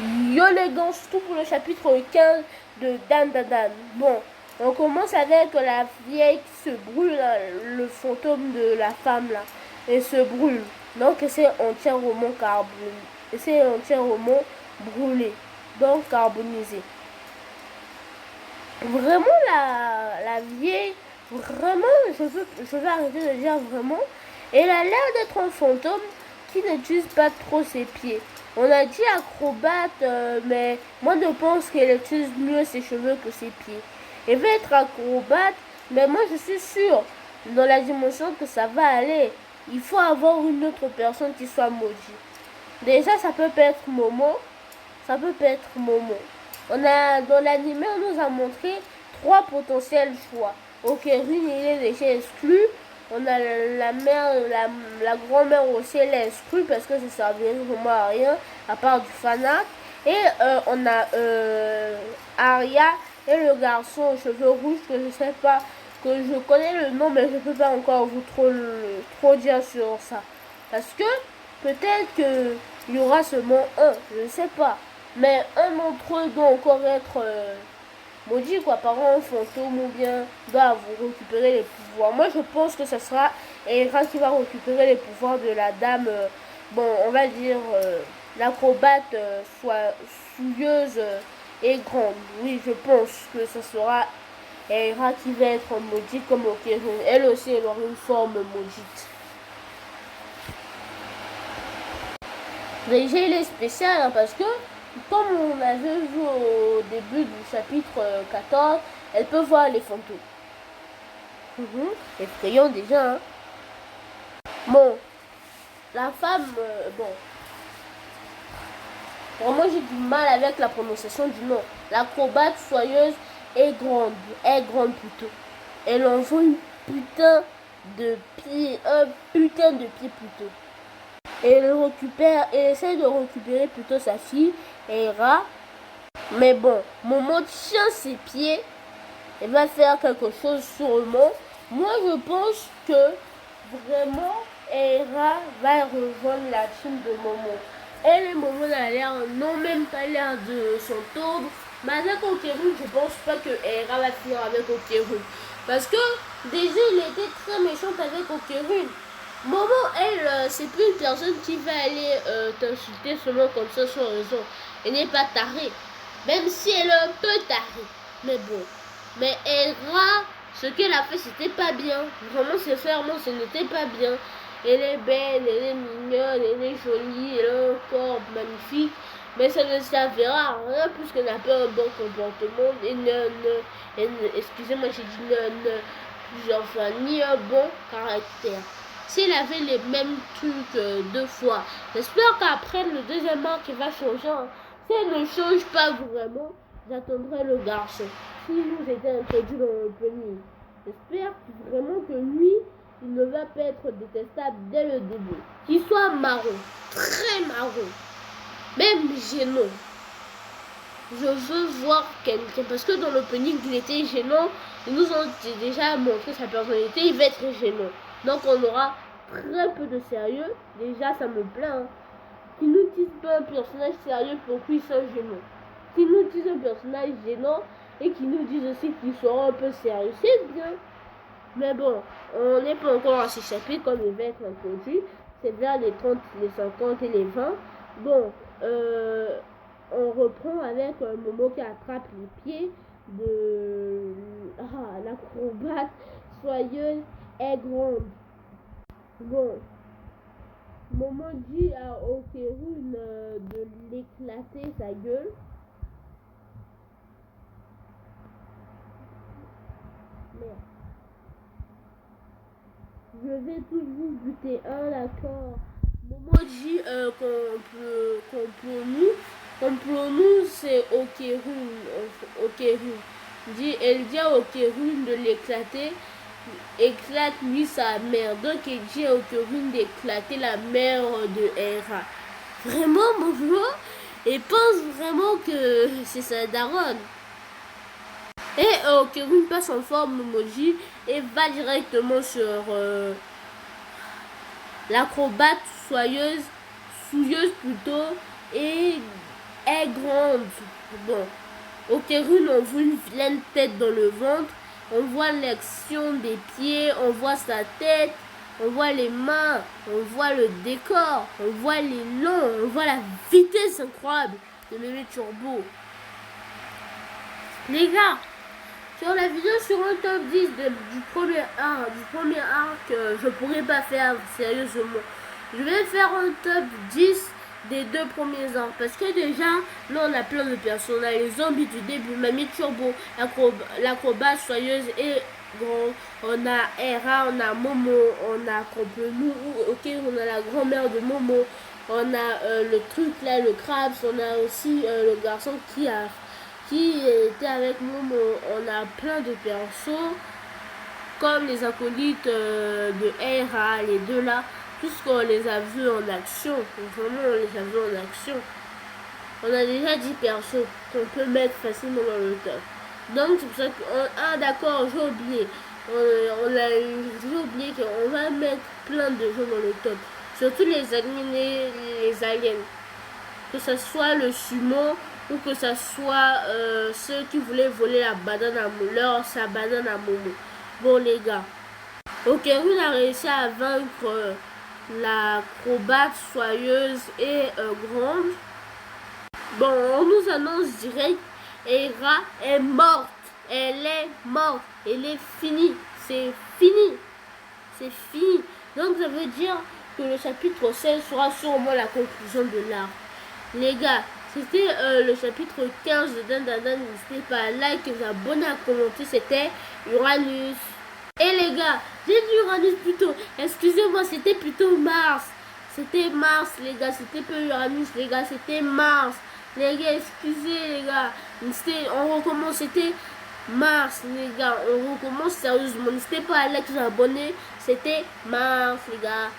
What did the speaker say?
Yo les gars, surtout pour le chapitre 15 de Dan Dan Dan. Bon, on commence avec la vieille qui se brûle, là, le fantôme de la femme là, et se brûle. Donc c'est un tien roman carbonisé. C'est un tien roman brûlé, donc carbonisé. Vraiment la vieille, vraiment, je vais arrêter de dire vraiment. Elle a l'air d'être un fantôme qui n'utilise pas trop ses pieds. On a dit acrobate, mais moi je pense qu'elle utilise mieux ses cheveux que ses pieds. Elle veut être acrobate, mais moi je suis sûre dans la dimension que ça va aller. Il faut avoir une autre personne qui soit maudite. Déjà, ça peut pas être Momo. Ça peut pas être Momo. Dans l'anime, on nous a montré 3 potentiels choix. Ok, Rune, il est déjà exclu. On a la mère, la grand-mère aussi, elle est exclue parce que ça servirait vraiment à rien, à part du fanat. Et on a Aria et le garçon aux cheveux rouges que je sais pas, que je connais le nom, mais je peux pas encore vous trop dire sur ça. Parce que peut-être qu'il y aura seulement un, je ne sais pas. Mais un d'entre eux doit encore être maudit, quoi, par un fantôme ou bien doit vous récupérer les pouvoirs. Moi, je pense que ce sera Eira qui va récupérer les pouvoirs de la dame, bon, on va dire, l'acrobate soit souilleuse et grande. Oui, je pense que ce sera Eira qui va être maudite comme Okerun. Elle aussi, elle aura une forme maudite. Déjà, il est spécial hein, parce que, comme on avait vu au début du chapitre 14, elle peut voir les fantômes. Effrayant déjà. Hein. Bon, la femme, bon. Vraiment, j'ai du mal avec la prononciation du nom. L'acrobate soyeuse est grande. Est grande plutôt. Elle envoie une putain de pied. Un putain de pied plutôt. Et elle essaie de récupérer plutôt sa fille, Eira. Mais bon, Momo tient ses pieds. Elle va faire quelque chose sûrement. Moi, je pense que vraiment, Eira va rejoindre la team de Momo. Elle et Momo n'ont même pas l'air de s'entendre. Mais avec Okerun, je pense pas que Eira va finir avec Okerun. Parce que déjà, il était très méchant avec Okerun. Momo, elle, c'est plus une personne qui va aller t'insulter seulement comme ça sans raison. Elle n'est pas tarée. Même si elle est un peu tarée. Mais bon. Mais Eira, ce qu'elle a fait, c'était pas bien. Vraiment, sincèrement, ce n'était pas bien. Elle est belle, elle est mignonne, elle est jolie, elle a un corps magnifique. Mais ça ne servira à rien puisqu'elle n'a pas un bon comportement. Excusez-moi, j'ai dit plusieurs fois, ni un bon caractère. S'il avait les mêmes trucs 2 fois, j'espère qu'après le deuxième arc il va changer. Hein. Si elle ne change pas vraiment, j'attendrai le garçon. Qui nous était introduit dans l'opening. J'espère vraiment que lui, il ne va pas être détestable dès le début. Qu'il soit marron, très marron, même gênant. Je veux voir quelqu'un, parce que dans l'opening il était gênant, ils nous ont déjà montré sa personnalité, il va être gênant. Donc on aura très peu de sérieux, déjà ça me plaît. Hein. Qu'ils nous disent pas un personnage sérieux pour qu'ils soient gênants. Qu'ils nous disent un personnage gênant et qu'ils nous disent aussi qu'ils seront un peu sérieux, c'est bien. Mais bon, on n'est pas encore à ces chapitres comme il va être introduit. C'est vers les 30, les 50 et les 20. Bon, on reprend avec Momo qui attrape les pieds de l'acrobate soyeuse et grande. Bon, Momo dit à Okerun de l'éclater sa gueule. Merde. Je vais tous vous buter un, d'accord. Momo dit complot-nous, c'est Okerun. Elle dit à Okerun de l'éclater, éclate lui sa mère. Donc elle dit à Okerun d'éclater la mère de Eira. Vraiment, Momo, elle pense vraiment que c'est sa daronne. Et Okerun passe en forme Momoji et va directement sur l'acrobate souilleuse plutôt et est grande. Bon, Okerun, on voit une vilaine tête dans le ventre. On voit l'action des pieds, on voit sa tête, on voit les mains, on voit le décor, on voit les longs, on voit la vitesse incroyable de Mémé Turbo. Les gars, sur la vidéo sur un top 10 du premier arc, je pourrais pas faire sérieusement. Je vais faire un top 10 des 2 premiers arcs parce que déjà là on a plein de personnages, les zombies du début, Mamie Turbo, l'acrobate soyeuse et grand, on a Hera, on a Momo, on a Complenu, ok, on a la grand-mère de Momo, on a le truc là, le Krabs, on a aussi le garçon qui était avec Momo. On a plein de persos comme les acolytes de Hera, les deux là, puisqu'on les a vus en action. Vraiment, on les a vus en action. On a déjà 10 persos qu'on peut mettre facilement dans le top. Donc, c'est pour ça que... Ah, d'accord, j'ai oublié. J'ai oublié qu'on va mettre plein de gens dans le top. Surtout les aliens. Que ce soit le sumo ou que ce soit ceux qui voulaient voler la banane à Momo, sa banane à Momo. Bon les gars, Okerun a réussi à vaincre l'acrobate soyeuse et grande. Bon, on nous annonce direct, Hera est morte. Elle est morte. Elle est finie. C'est fini. C'est fini. Donc ça veut dire que le chapitre 16 sera sûrement la conclusion de l'arc. Les gars, c'était le chapitre 15 de Dandadan. N'hésitez pas à liker, vous abonner, à commenter. C'était Uranus. Et les gars, j'ai dit Uranus plutôt. Excusez-moi, c'était plutôt Mars. C'était Mars, les gars. C'était pas Uranus, les gars. C'était Mars. Les gars, excusez, les gars. On recommence. C'était Mars, les gars. On recommence sérieusement. N'hésitez pas à liker, vous abonner. C'était Mars, les gars.